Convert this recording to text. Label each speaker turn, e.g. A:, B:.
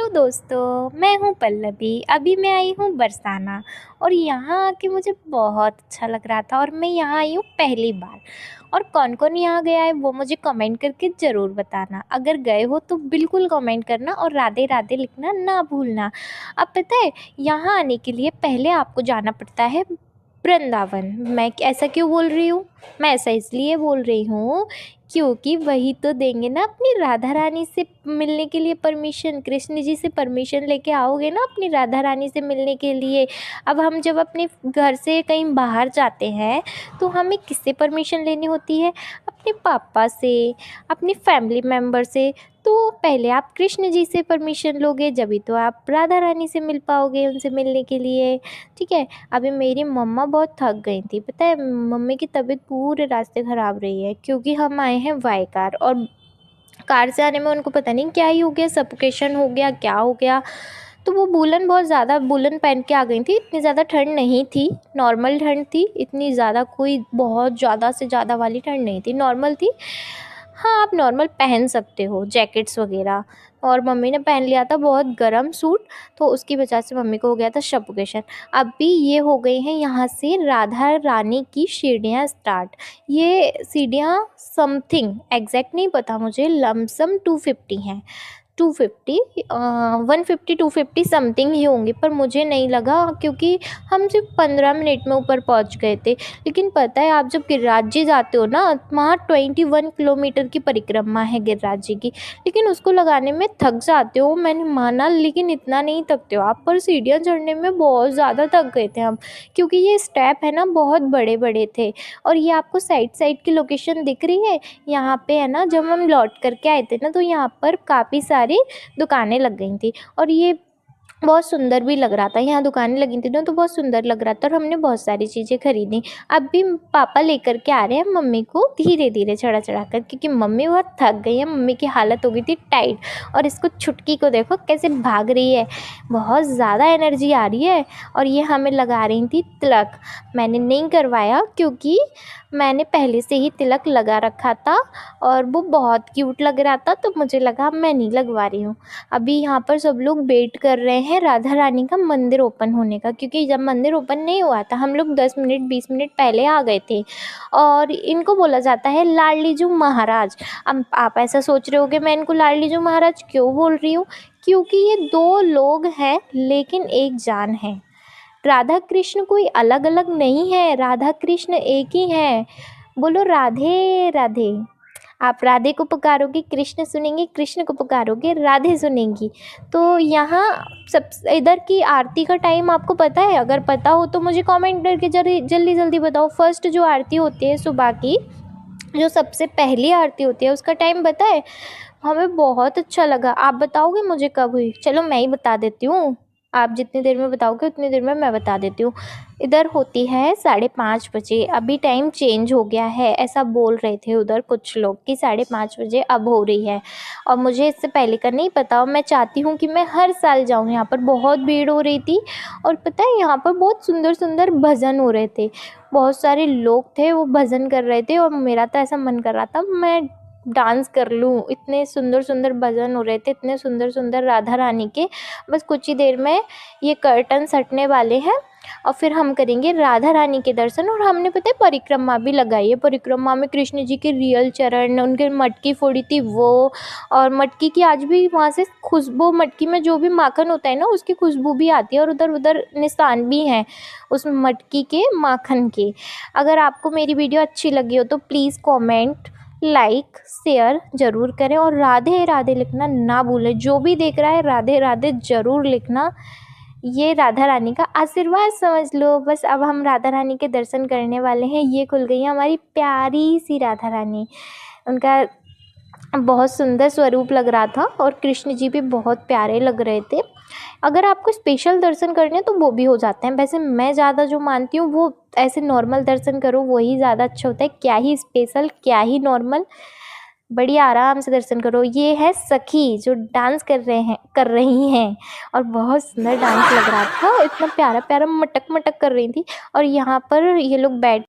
A: Hello दोस्तों, मैं हूँ पल्लवी। अभी मैं आई हूँ बरसाना और यहाँ आके मुझे बहुत अच्छा लग रहा था और मैं यहाँ आई हूँ पहली बार। और कौन-कौन यहाँ गया है वो मुझे कमेंट करके ज़रूर बताना। अगर गए हो तो बिल्कुल कमेंट करना और राधे राधे लिखना ना भूलना। अब पता है यहाँ आने के लिए पहले आपको जाना पड़ता है वृंदावन। मैं ऐसा क्यों बोल रही हूँ? मैं ऐसा इसलिए बोल रही हूँ क्योंकि वही तो देंगे ना अपनी राधा रानी से मिलने के लिए परमिशन। कृष्ण जी से परमिशन लेके आओगे ना अपनी राधा रानी से मिलने के लिए। अब हम जब अपने घर से कहीं बाहर जाते हैं तो हमें किससे परमिशन लेनी होती है? अपने पापा से, अपनी फैमिली मेम्बर से। तो पहले आप कृष्ण जी से परमिशन लोगे जभी तो आप राधा रानी से मिल पाओगे उनसे मिलने के लिए, ठीक है। अभी मेरी मम्मा बहुत थक गई थी, पता है मम्मी की तबीयत पूरे रास्ते ख़राब रही है क्योंकि हम आए हैं बाय कार और कार से आने में उनको पता नहीं क्या ही हो गया, सफोकेशन हो गया, क्या हो गया। तो वो वूलन बहुत ज़्यादा वूलन पहन के आ गई थी। इतनी ज़्यादा ठंड नहीं थी, नॉर्मल ठंड थी। इतनी ज़्यादा कोई बहुत ज़्यादा से ज़्यादा वाली ठंड नहीं थी, नॉर्मल थी। हाँ, आप नॉर्मल पहन सकते हो जैकेट्स वगैरह। और मम्मी ने पहन लिया था बहुत गर्म सूट, तो उसकी वजह से मम्मी को हो गया था सफोकेशन। अभी ये हो गई हैं यहाँ से राधा रानी की सीढ़ियाँ स्टार्ट। ये सीढ़ियाँ समथिंग एग्जैक्ट नहीं पता मुझे, लमसम 250 हैं। 250 150 250 समथिंग ही होंगी, पर मुझे नहीं लगा क्योंकि हम सिर्फ 15 मिनट में ऊपर पहुंच गए थे। लेकिन पता है आप जब गिरिराज जी जाते हो ना, वहाँ 21 किलोमीटर की परिक्रमा है गिरिराज जी की, लेकिन उसको लगाने में थक जाते हो, मैंने माना, लेकिन इतना नहीं थकते हो आप। पर सीढ़ियाँ चढ़ने में बहुत ज़्यादा थक गए थे हम, क्योंकि ये स्टेप है ना बहुत बड़े बड़े थे। और ये आपको साइड साइड की लोकेशन दिख रही है, यहाँ पे है ना, जब हम लौट करके आए थे ना तो यहाँ पर काफ़ी सारी दुकानें लग गई थी और ये बहुत सुंदर भी लग रहा था। यहाँ दुकानें लगी थी ना तो बहुत सुंदर लग रहा था और हमने बहुत सारी चीज़ें खरीदी। अब भी पापा लेकर के आ रहे हैं मम्मी को धीरे धीरे चढ़ा चढ़ा कर, क्योंकि मम्मी बहुत थक गई है, मम्मी की हालत हो गई थी टाइट। और इसको छुटकी को देखो कैसे भाग रही है, बहुत ज़्यादा एनर्जी आ रही है। और ये हमें लगा रही थी तिलक। मैंने नहीं करवाया क्योंकि मैंने पहले से ही तिलक लगा रखा था और वो बहुत क्यूट लग रहा था, तो मुझे लगा मैं नहीं लगवा रही हूँ। अभी यहाँ पर सब लोग वेट कर रहे हैं राधा रानी का मंदिर ओपन होने का, क्योंकि जब मंदिर ओपन नहीं हुआ था हम लोग 10 मिनट 20 मिनट पहले आ गए थे। और इनको बोला जाता है लाडलीजू महाराज। अब आप ऐसा सोच रहे होगे मैं इनको लाडलीजू महाराज क्यों बोल रही हूँ? क्योंकि ये दो लोग हैं लेकिन एक जान है। राधा कृष्ण कोई अलग अलग नहीं है, राधा कृष्ण एक ही हैं। बोलो राधे राधे। आप राधे को पुकारोगे कृष्ण सुनेंगे, कृष्ण को पुकारोगे राधे सुनेंगी। तो यहाँ सब इधर की आरती का टाइम आपको पता है? अगर पता हो तो मुझे कमेंट करके जल्दी जल्दी बताओ। फर्स्ट जो आरती होती है सुबह की, जो सबसे पहली आरती होती है, उसका टाइम पता है? हमें बहुत अच्छा लगा। आप बताओगे मुझे कब हुई? चलो मैं ही बता देती हूँ, आप जितनी देर में बताओगे उतनी देर में मैं बता देती हूँ। इधर होती है 5:30 बजे। अभी टाइम चेंज हो गया है, ऐसा बोल रहे थे उधर कुछ लोग कि 5:30 बजे अब हो रही है। और मुझे इससे पहले का नहीं पता और मैं चाहती हूँ कि मैं हर साल जाऊँ। यहाँ पर बहुत भीड़ हो रही थी और पता है यहाँ पर बहुत सुंदर सुंदर भजन हो रहे थे। बहुत सारे लोग थे वो भजन कर रहे थे और मेरा तो ऐसा मन कर रहा था मैं डांस कर लूँ। इतने सुंदर सुंदर भजन हो रहे थे, इतने सुंदर सुंदर राधा रानी के। बस कुछ ही देर में ये कर्टन हटने वाले हैं और फिर हम करेंगे राधा रानी के दर्शन। और हमने पता है परिक्रमा भी लगाई है। परिक्रमा में कृष्ण जी के रियल चरण, उनके मटकी फोड़ी थी वो, और मटकी की आज भी वहाँ से खुशबू, मटकी में जो भी माखन होता है ना उसकी खुशबू भी आती है और उधर उधर निशान भी हैं उस मटकी के माखन के। अगर आपको मेरी वीडियो अच्छी लगी हो तो प्लीज़ कमेंट, लाइक, शेयर ज़रूर करें और राधे राधे लिखना ना भूलें। जो भी देख रहा है राधे राधे ज़रूर लिखना। ये राधा रानी का आशीर्वाद समझ लो बस। अब हम राधा रानी के दर्शन करने वाले हैं। ये खुल गई है हमारी प्यारी सी राधा रानी। उनका बहुत सुंदर स्वरूप लग रहा था और कृष्ण जी भी बहुत प्यारे लग रहे थे। अगर आपको स्पेशल दर्शन करने हैं तो वो भी हो जाते हैं। वैसे मैं ज़्यादा जो मानती हूँ वो ऐसे नॉर्मल दर्शन करो, वही ज़्यादा अच्छा होता है। क्या ही स्पेशल, क्या ही नॉर्मल, बढ़िया आराम से दर्शन करो। ये है सखी जो डांस कर रही हैं और बहुत सुंदर डांस लग रहा था। इतना प्यारा प्यारा मटक मटक कर रही थी। और यहाँ पर ये लोग बैठ